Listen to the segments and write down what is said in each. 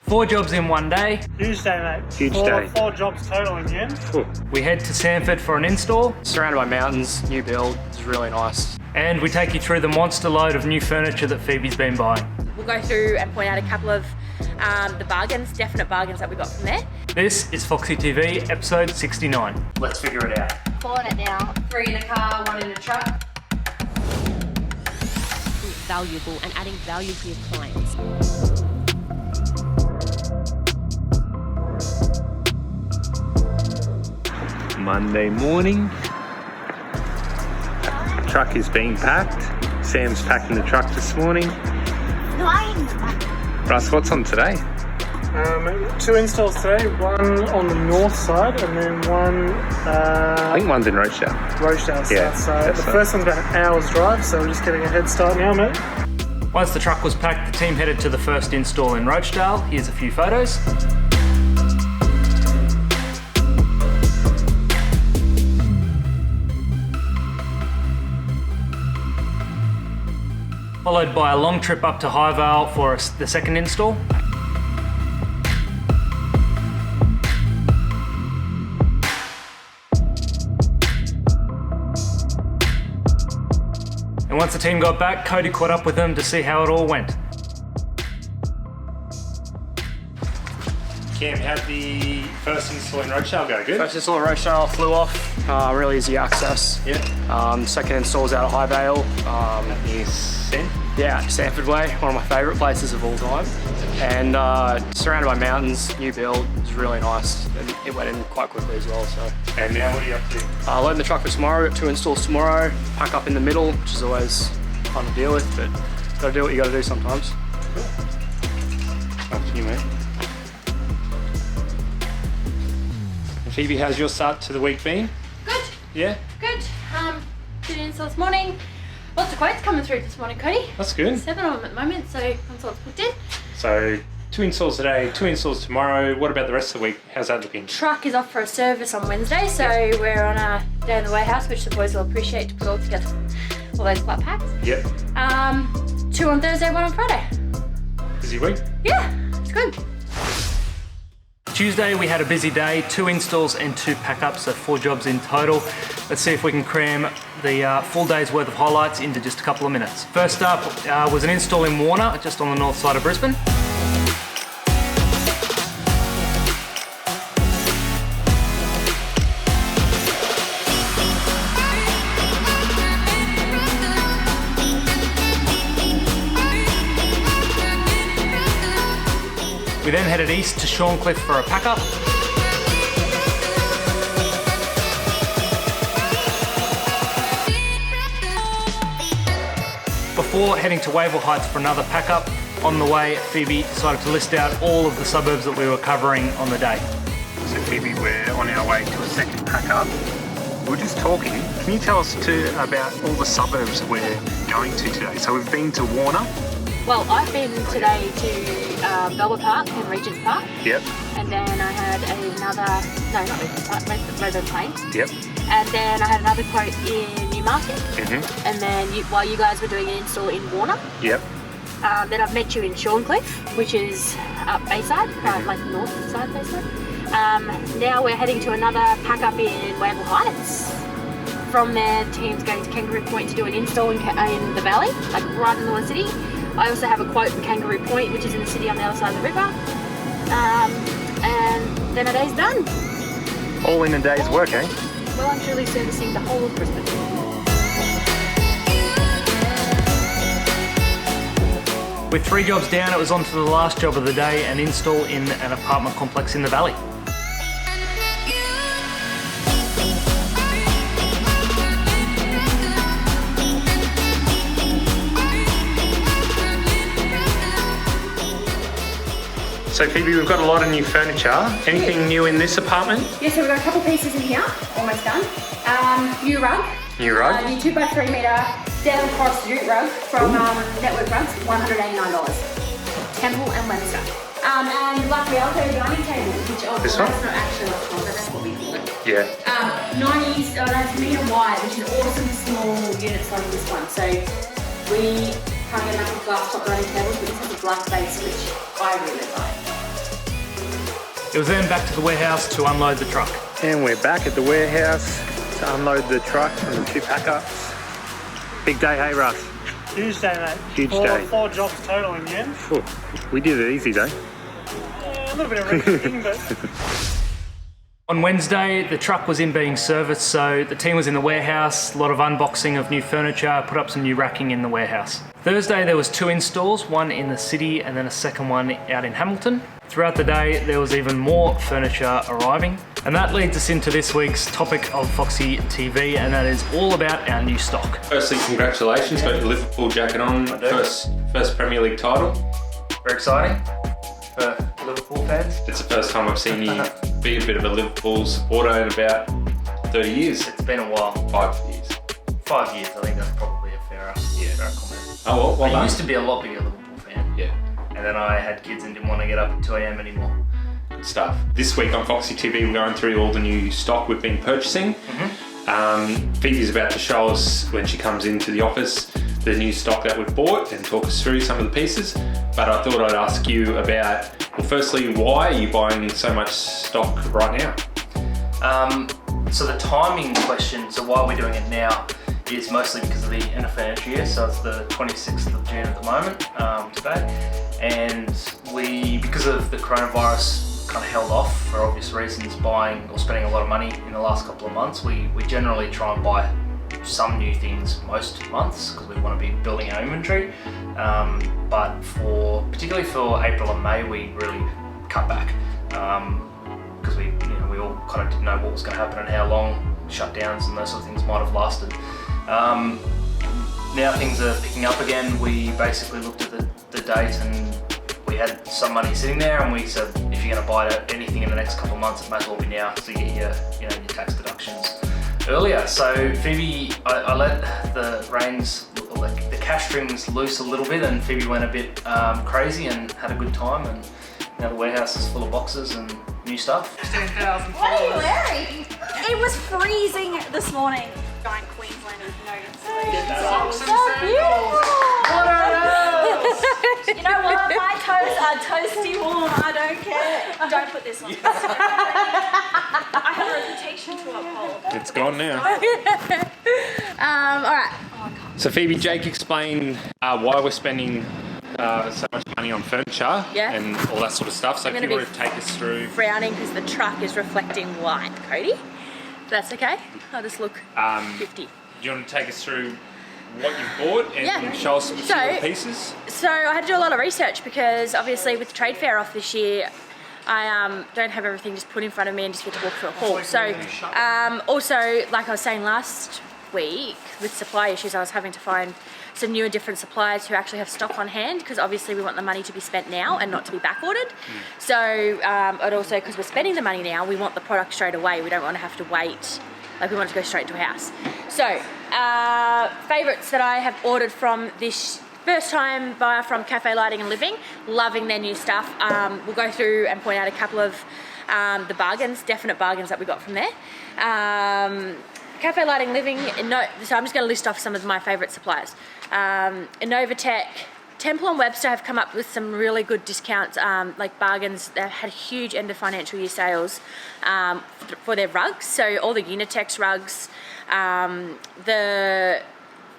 4 jobs in one day. Huge day, mate. Huge day. 4 jobs total in the end. We head to Sanford for an install. Surrounded by mountains, new build, it's really nice. And we take you through the monster load of new furniture that Phoebe's been buying. We'll go through and point out a couple of the bargains, definite bargains that we got from there. This is Foxy TV, episode 69. Let's figure it out. Pulling it down. 3 in a car, 1 in a truck. Valuable and adding value for your clients. Monday morning. Truck is being packed. Sam's packing the truck this morning. Russ, what's on today? 2 installs today, 1 on the north side and then 1 I think one's in Rochdale. Yeah, so the first one's about an hour's drive, so we're just getting a head start now, mate. Once the truck was packed, the team headed to the first install in Rochdale. Here's a few photos. Followed by a long trip up to Highvale for the second install. And once the team got back, Cody caught up with them to see how it all went. Cam, how'd the first install in Rochdale go? Good? First install in Rochdale flew off, really easy access. Yeah. Second install's out of Highvale. Yeah, Sanford Way, one of my favourite places of all time. And surrounded by mountains, new build, it's really nice. And it went in quite quickly as well, so. And now what are you up to? Loading the truck for tomorrow, we've got 2 installs tomorrow, pack up in the middle, which is always fun to deal with, but gotta do what you gotta do sometimes. Up to you, mate. And Phoebe, how's your start to the week been? Good. Yeah? Good. Did an install this morning. Lots of quotes coming through this morning, Cody. That's good. 7 of them at the moment, so that's what's booked in. So 2 installs today, 2 installs tomorrow. What about the rest of the week? How's that looking? Truck is off for a service on Wednesday, so we're on a day in the warehouse, which the boys will appreciate to put all together. All those flat packs. Yep. 2 on Thursday, 1 on Friday. Busy week? Yeah, it's good. Tuesday we had a busy day, 2 installs and 2 pack-ups, so 4 jobs in total. Let's see if we can cram the full day's worth of highlights into just a couple of minutes. First up was an install in Warner, just on the north side of Brisbane. We then headed east to Shorncliffe for a pack-up. Before heading to Wavell Heights for another pack-up, on the way, Phoebe decided to list out all of the suburbs that we were covering on the day. So Phoebe, we're on our way to a second pack-up. We were just talking. Can you tell us about all the suburbs we're going to today? So we've been to Warner. Well, I've been today to Belvoir Park and Regent's Park. Yep. And then I had another, no, not Regent's Park, Rainbow Plains. Yep. And then I had another quote in Newmarket. Mm-hmm. And then while you guys were doing an install in Warner. Yep. Then I've met you in Shorncliffe, which is up Bayside, like north side Bayside. Now we're heading to another pack up in Wavell Heights. From there, the team's going to Kangaroo Point to do an install in the valley, like right in the city. I also have a quote from Kangaroo Point, which is in the city on the other side of the river. And then a day's done. All in a day's work, eh? Well, I'm truly servicing the whole of Brisbane. With 3 jobs down, it was on to the last job of the day, an install in an apartment complex in the valley. So Phoebe, we've got a lot of new furniture. Anything new in this apartment? Yes, so we've got a couple pieces in here, almost done. New rug. New rug? New 2x3 metre denim cross jute rug from Network Rugs, $189. Temple and Webster. And luckily I'll tell you the dining table, which This one? that's not actually what's called, but that's what we call it. Yeah. 90 metre wide, which is awesome small units like this one. So we can't get enough of glass top dining tables, but this has a black base, which I really like. It was then back to the warehouse to unload the truck. And we're back at the warehouse to unload the truck and the 2 packups. Big day, hey Russ? Huge day, mate. Huge day. 4 jobs total in the end. Phew, we did it easy though. Yeah, a little bit of everything, but On Wednesday, the truck was in being serviced, so the team was in the warehouse, a lot of unboxing of new furniture, put up some new racking in the warehouse. Thursday, there was 2 installs, one in the city and then a second one out in Hamilton. Throughout the day, there was even more furniture arriving. And that leads us into this week's topic of Foxy TV, and that is all about our new stock. Firstly, congratulations, got your Liverpool jacket on, first Premier League title. Very exciting for Liverpool fans. It's the first time I've seen you be a bit of a Liverpool supporter in about 30 years. It's been a while. 5 years. 5 years, I think that's probably a fair comment. Oh, well I done. used to be a lot bigger Liverpool fan. Yeah. And then I had kids and didn't want to get up at 2 AM anymore. Good stuff. This week on Foxy TV, we're going through all the new stock we've been purchasing. Phoebe's about to show us, when she comes into the office, the new stock that we've bought and talk us through some of the pieces. But I thought I'd ask you about, well, firstly, why are you buying so much stock right now? So the timing question, so why we're doing it now, is mostly because of the end of financial year. So it's the 26th of June at the moment, today. And we, because of the coronavirus, kind of held off for obvious reasons buying or spending a lot of money in the last couple of months. We generally try and buy some new things most months because we want to be building our inventory. But particularly for April and May, we really cut back because we all kind of didn't know what was going to happen and how long shutdowns and those sort of things might have lasted. Now things are picking up again. We basically looked at the date and we had some money sitting there, and we said if you're going to buy anything in the next couple of months, it may as well be now to get your tax deductions earlier. So Phoebe, I let the reins, the cash strings loose a little bit, and Phoebe went a bit crazy and had a good time, and now the warehouse is full of boxes and new stuff. 16,000 What are you wearing? It was freezing this morning. Giant Queenslanders, so beautiful. What are those? You know what? My toes are toasty warm. I don't care. Don't put this on. I have a reputation to uphold. It's gone now. All right. So Phoebe, Jake explained why we're spending so much money on furniture and all that sort of stuff. So if you were to take us through... Frowning because the truck is reflecting white, Cody. That's okay. I'll just look 50. Do you want to take us through what you've bought and show us some of the pieces? So I had to do a lot of research because obviously with the trade fair off this year, I don't have everything just put in front of me and just get to walk through a haul. So also, like I was saying last week, with supply issues, I was having to find some new and different suppliers who actually have stock on hand, because obviously we want the money to be spent now and not to be back ordered. So, and also because we're spending the money now, we want the product straight away. We don't want to have to wait. Like, we want it to go straight to a house. So, favourites that I have ordered from this first time buyer from Cafe Lighting and Living, loving their new stuff. We'll go through and point out a couple of the bargains, definite bargains that we got from there. Cafe Lighting Living, so I'm just going to list off some of my favourite suppliers. Innovatech, Temple and Webster have come up with some really good discounts, like bargains. They've had huge end of financial year sales for their rugs. So all the Unitex rugs,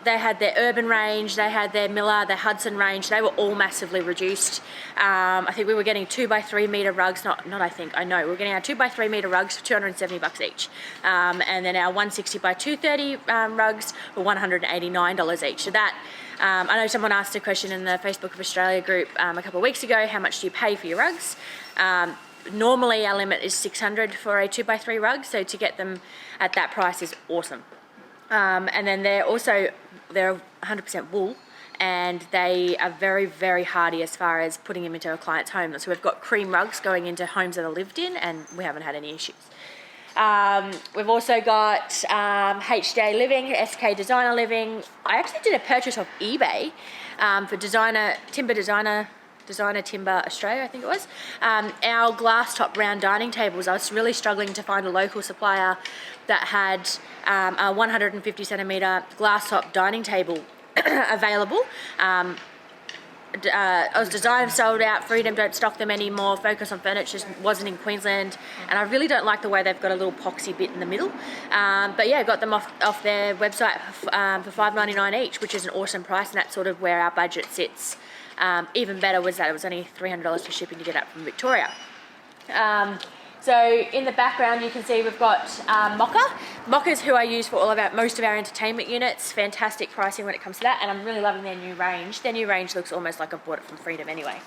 they had their Urban range, they had their Miller, their Hudson range. They were all massively reduced. I think we were getting 2x3 metre rugs, I know, we were getting our 2x3 metre rugs for $270 each. And then our 160x230 rugs were $189 each. So that, I know someone asked a question in the Facebook of Australia group a couple of weeks ago, how much do you pay for your rugs? Normally our limit is $600 for a 2x3 rug, so to get them at that price is awesome. And then they're 100% wool, and they are very, very hardy as far as putting them into a client's home. So we've got cream rugs going into homes that are lived in, and we haven't had any issues. We've also got HDA Living, SK Designer Living. I actually did a purchase off eBay for Timber Australia, I think it was. Our glass top round dining tables, I was really struggling to find a local supplier that had a 150 centimetre glass top dining table available. Oz Design sold out, Freedom don't stock them anymore, Focus on Furniture wasn't in Queensland, and I really don't like the way they've got a little poxy bit in the middle. But yeah, got them off their website for $5.99 each, which is an awesome price, and that's sort of where our budget sits. Even better was that it was only $300 for shipping to get up from Victoria. So in the background you can see we've got Mocha. Mocha's who I use for most of our entertainment units. Fantastic pricing when it comes to that, and I'm really loving their new range. Their new range looks almost like I bought it from Freedom anyway.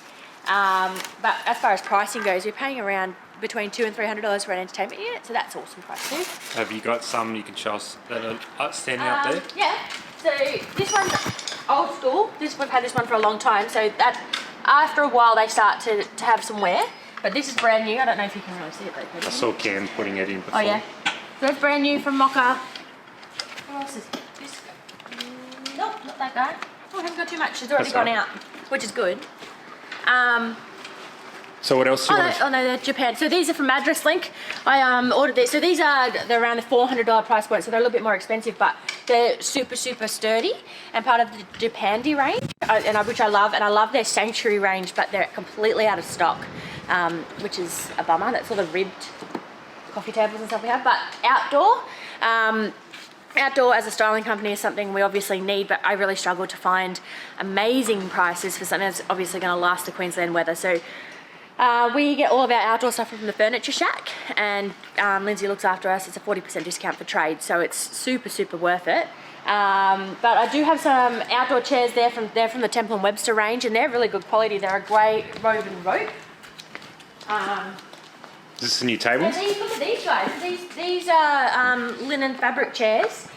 But as far as pricing goes, we're paying around between $200 and $300 for an entertainment unit, so that's awesome price too. Have you got some you can show us that are standing up there? Yeah, so this one's old school. We've had this one for a long time, so that after a while they start to have some wear. But this is brand new. I don't know if you can really see it though. I saw Cam putting it in before. Oh yeah. So that's brand new from Mocha. What else is this? Nope, not that guy. Oh, I haven't got too much. It's already gone out, which is good. So what else do you want? Oh no, they're Japan. So these are from Address Link. I ordered these. So they're around the $400 price point, so they're a little bit more expensive, but they're super sturdy and part of the Japandi range, which I love. And I love their Sanctuary range, but they're completely out of stock, which is a bummer. That's all the ribbed coffee tables and stuff we have. But outdoor as a styling company is something we obviously need, but I really struggle to find amazing prices for something that's obviously going to last the Queensland weather. So we get all of our outdoor stuff from the Furniture Shack, and Lindsay looks after us. It's a 40% discount for trade, so it's super worth it. But I do have some outdoor chairs there from the Temple & Webster range, and they're really good quality. They're a grey woven rope. Is this a new table? Yeah, look at these guys. These are linen fabric chairs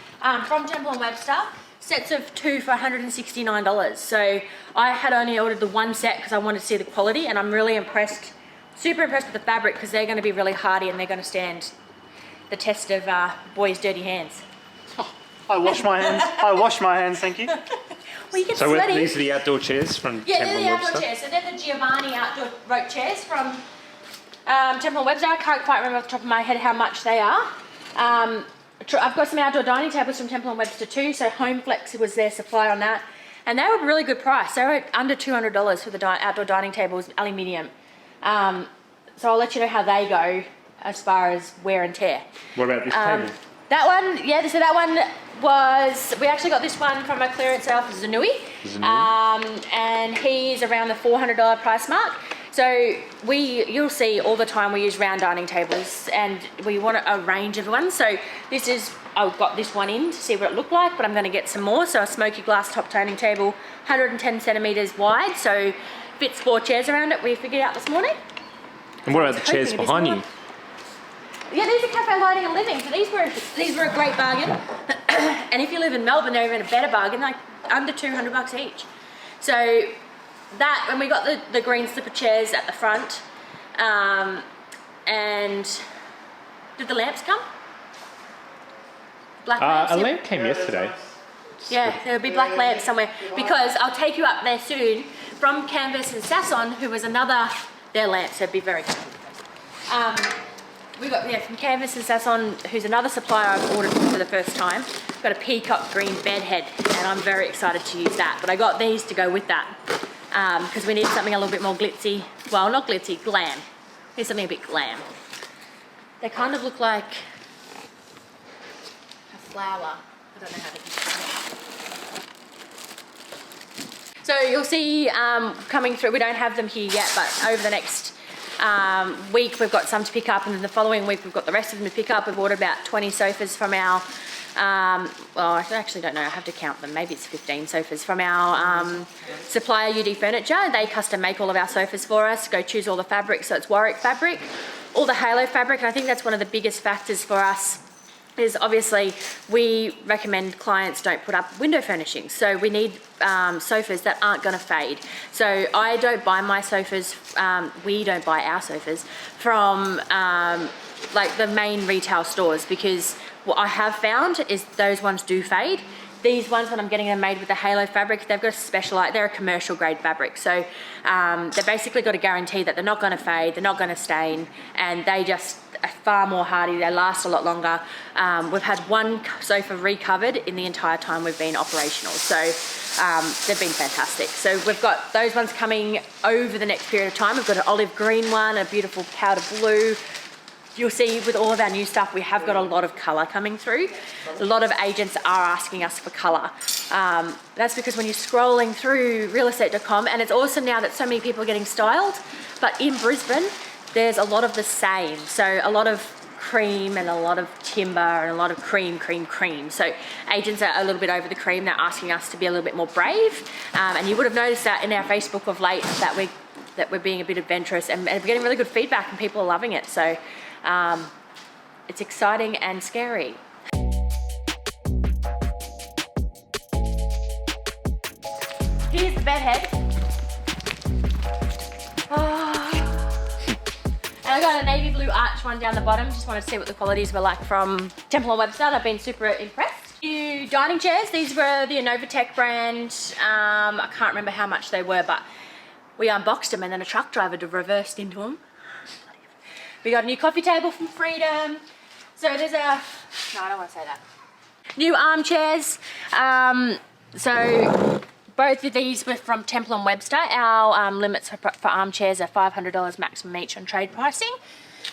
from Temple & Webster. Sets of 2 for $169. So I had only ordered the one set because I wanted to see the quality, and I'm really impressed, super impressed with the fabric, because they're going to be really hardy and they're going to stand the test of boys' dirty hands. I wash my hands. I wash my hands, thank you. Well, you get So sweaty. these are the outdoor chairs from Yeah, Temple they're the Webster? outdoor chairs. So they're the Giovanni outdoor rope chairs from Temple & Webster. I can't quite remember off the top of my head how much they are. I've got some outdoor dining tables from Temple & Webster too, so HomeFlex was their supply on that. And they were a really good price. They were under $200 for the outdoor dining tables, aluminium. So I'll let you know how they go as far as wear and tear. What about this table? That one, yeah, so that one was, we actually got this one from a clearance sale for Zanui. And he's around the $400 price mark. So you'll see all the time we use round dining tables, and we want a range of ones. So I've got this one in to see what it looked like, but I'm going to get some more. So a smoky glass top dining table, 110 centimetres wide, so fits 4 chairs around it, we figured out this morning. And what about the chairs behind you? Yeah, these are cafe lighting and living. So these were a great bargain. And if you live in Melbourne, they're even a better bargain, like under $200 each. So that, and we got the green slipper chairs at the front. And did the lamps come? Black lamps? A lamp came yesterday. Yeah, there'll be black lamps somewhere, because I'll take you up there soon from Canvas and Sasson, who was their lamps, so be very careful. We got, from Canvas and Sasson, who's another supplier I've ordered for the first time. Got a peacock green bed head, and I'm very excited to use that. But I got these to go with that, because we need something a little bit more glitzy. Well, not glitzy, glam. We need something a bit glam. They kind of look like a flower. I don't know how to describe it. So you'll see coming through, we don't have them here yet, but over the next week we've got some to pick up, and then the following week we've got the rest of them to pick up. We've ordered about 20 sofas from our, well, I actually don't know, I have to count them, maybe it's 15 sofas from our supplier UD Furniture. They custom make all of our sofas for us, go choose all the fabric, so it's Warwick fabric, all the halo fabric, and I think that's one of the biggest factors for us is obviously we recommend clients don't put up window furnishings, so we need sofas that aren't going to fade. So I don't buy my sofas, we don't buy our sofas from like the main retail stores, because what I have found is those ones do fade. These ones, when I'm getting them made with the halo fabric, they've got a specialized, they're a commercial grade fabric. So they've basically got a guarantee that they're not going to fade, they're not going to stain, and they just far more hardy. They last a lot longer. We've had one sofa recovered in the entire time we've been operational. So they've been fantastic. So we've got those ones coming over the next period of time. We've got an olive green one, a beautiful powder blue. You'll see with all of our new stuff, we have got a lot of colour coming through. A lot of agents are asking us for colour. That's because when you're scrolling through realestate.com, and it's awesome now that so many people are getting styled, but in Brisbane, there's a lot of the same. So a lot of cream and a lot of timber and a lot of cream. So agents are a little bit over the cream. They're asking us to be a little bit more brave. And you would have noticed that in our Facebook of late that we're being a bit adventurous, and we're getting really good feedback and people are loving it. So it's exciting and scary. Here's the bed head. And I got a navy blue arch one down the bottom. Just wanted to see what the qualities were like from Temple on website. I've been super impressed. New dining chairs. These were the Innovatech brand. I can't remember how much they were, but we unboxed them and then a truck driver reversed into them. We got a new coffee table from Freedom. So there's no, I don't want to say that. New armchairs. So both of these were from Temple and Webster. Our limits for armchairs are $500 maximum each on trade pricing.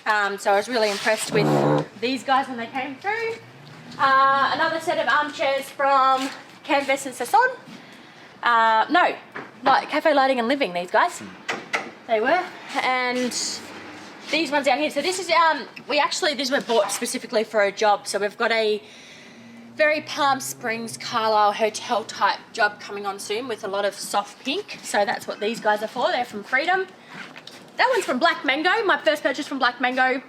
So I was really impressed with these guys when they came through. Another set of armchairs from Canvas and Sasson. No, Cafe Lighting and Living, these guys. They were. And these ones down here. So this is, these were bought specifically for a job. So we've got a very Palm Springs, Carlisle hotel type job coming on soon with a lot of soft pink. So that's what these guys are for. They're from Freedom. That one's from Black Mango. My first purchase from Black Mango.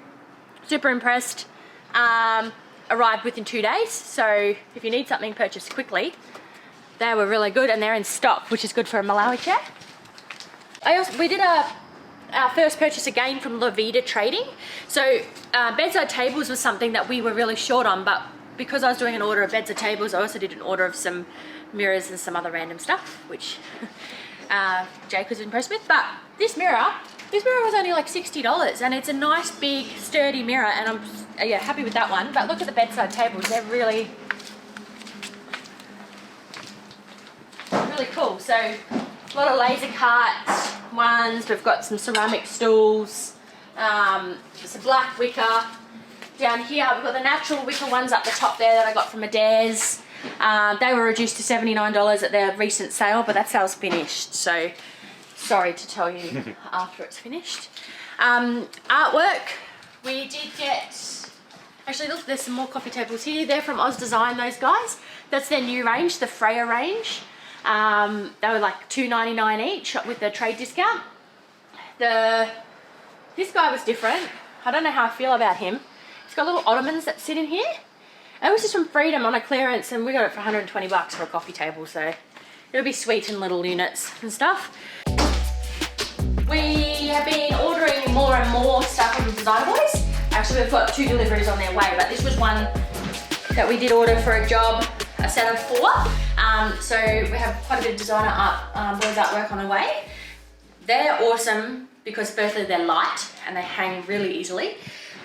Super impressed. Arrived within 2 days. So if you need something purchased quickly, they were really good and they're in stock, which is good for a Malawi chair. We did our first purchase again from La Vida Trading. So bedside tables was something that we were really short on, but because I was doing an order of bedside tables, I also did an order of some mirrors and some other random stuff, which Jake was impressed with. But this mirror was only like $60 and it's a nice big sturdy mirror and I'm happy with that one. But look at the bedside tables, they're really cool. So a lot of laser cut ones, we've got some ceramic stools, some black wicker. Down here we've got the natural wicker ones up the top there that I got from Adair's. They were reduced to $79 at their recent sale, but that sale's finished, so sorry to tell you after it's finished. Artwork, we did get, actually look, there's some more coffee tables here. They're from Oz Design, those guys. That's their new range, the Freya range. They were like $2.99 each with the trade discount. This guy was different. I don't know how I feel about him. It's got little ottomans that sit in here. And it was just from Freedom on a clearance and we got it for 120 bucks for a coffee table, so it'll be sweet in little units and stuff. We have been ordering more and more stuff from Design Boys. Actually, we've got 2 deliveries on their way, but this was one that we did order for a job, a set of 4. So we have quite a bit of designer boys artwork on the way. They're awesome because firstly they're light and they hang really easily.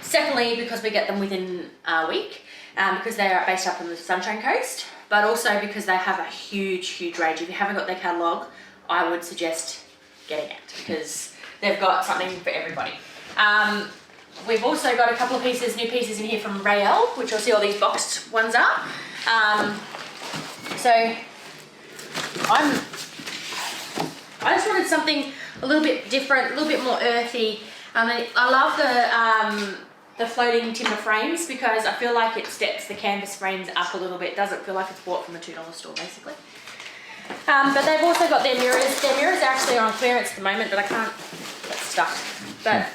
Secondly, because we get them within a week, because they are based up on the Sunshine Coast, but also because they have a huge range. If you haven't got their catalogue, I would suggest getting it because they've got something for everybody. We've also got a couple of new pieces in here from Rael, which you'll see all these boxed ones are. So I just wanted something a little bit different, a little bit more earthy. I love the floating timber frames because I feel like it steps the canvas frames up a little bit. It doesn't feel like it's bought from a $2 store basically. But they've also got their mirrors. Their mirrors are actually on clearance at the moment, but I can't get stuck. But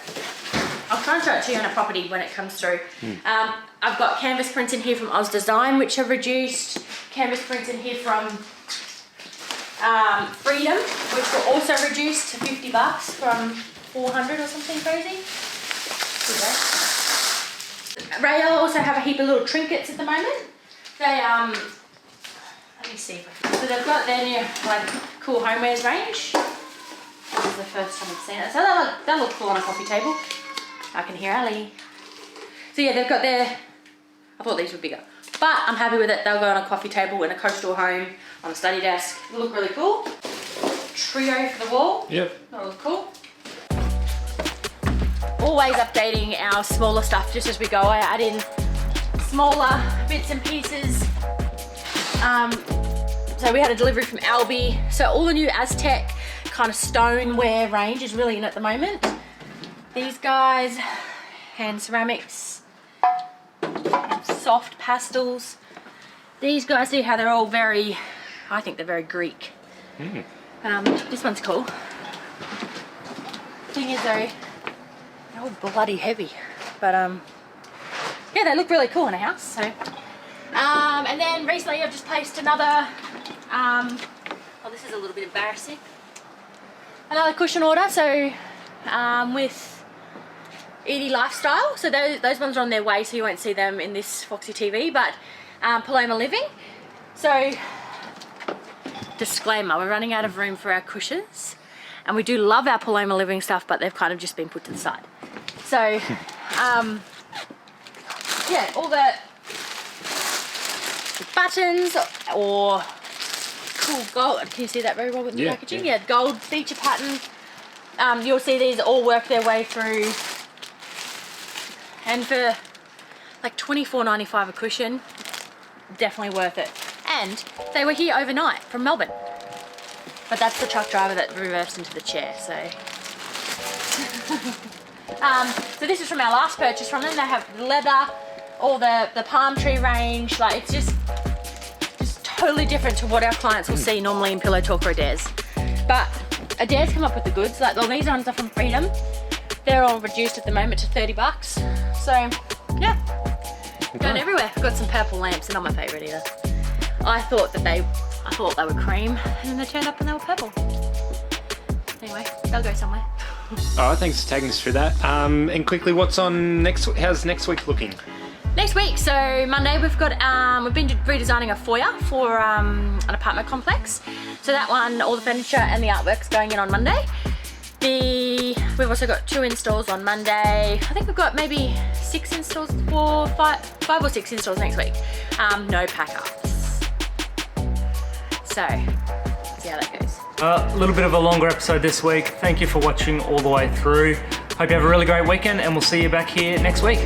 I'll try and show it to you on a property when it comes through. I've got canvas prints in here from Oz Design, which are reduced. Canvas prints in here from Freedom, which were also reduced to 50 bucks from 400 or something crazy. Rael also have a heap of little trinkets at the moment. They let me see if I can. So they've got their new like cool homewares range. This is the first time I've seen it. So they look cool on a coffee table. I can hear Ali. So yeah, they've got their, I thought these were bigger, but I'm happy with it. They'll go on a coffee table in a coastal home, on a study desk. They look really cool. Trio for the wall. Yep. That'll look cool. Always updating our smaller stuff just as we go. I add in smaller bits and pieces. So we had a delivery from Albi. So all the new Aztec kind of stoneware range is really in at the moment. These guys, hand ceramics, soft pastels. These guys, see how they're all very, I think they're very Greek. This one's cool. Thing is though, they're all bloody heavy, but yeah, they look really cool in a house. So, and then recently I've just placed another. Oh, this is a little bit embarrassing. Another cushion order. So, with Edie Lifestyle. So those ones are on their way, so you won't see them in this Foxy TV. But Paloma Living. So, disclaimer: we're running out of room for our cushions. And we do love our Paloma Living stuff, but they've kind of just been put to the side. So, yeah, all the buttons or cool gold. Can you see that very well with the packaging? Yeah, gold feature pattern. You'll see these all work their way through. And for like $24.95 a cushion, definitely worth it. And they were here overnight from Melbourne. But that's the truck driver that reversed into the chair, so. So this is from our last purchase from them. They have leather, all the palm tree range. Like, it's just totally different to what our clients will see normally in Pillow Talk or Adair's. But Adair's come up with the goods. Like, well, these ones are from Freedom. They're all reduced at the moment to $30. So, yeah. Going everywhere. I've got some purple lamps. They're not my favourite either. I thought they were cream, and then they turned up and they were purple. Anyway, they'll go somewhere. All right, thanks for taking us through that. And quickly, what's on next? How's next week looking? Next week, so Monday, we've been redesigning a foyer for an apartment complex. So that one, all the furniture and the artwork's going in on Monday. We've also got 2 installs on Monday. I think we've got maybe 6 installs, 5 or 6 installs next week. No pack-ups. So, see how that goes. A little bit of a longer episode this week. Thank you for watching all the way through. Hope you have a really great weekend, and we'll see you back here next week.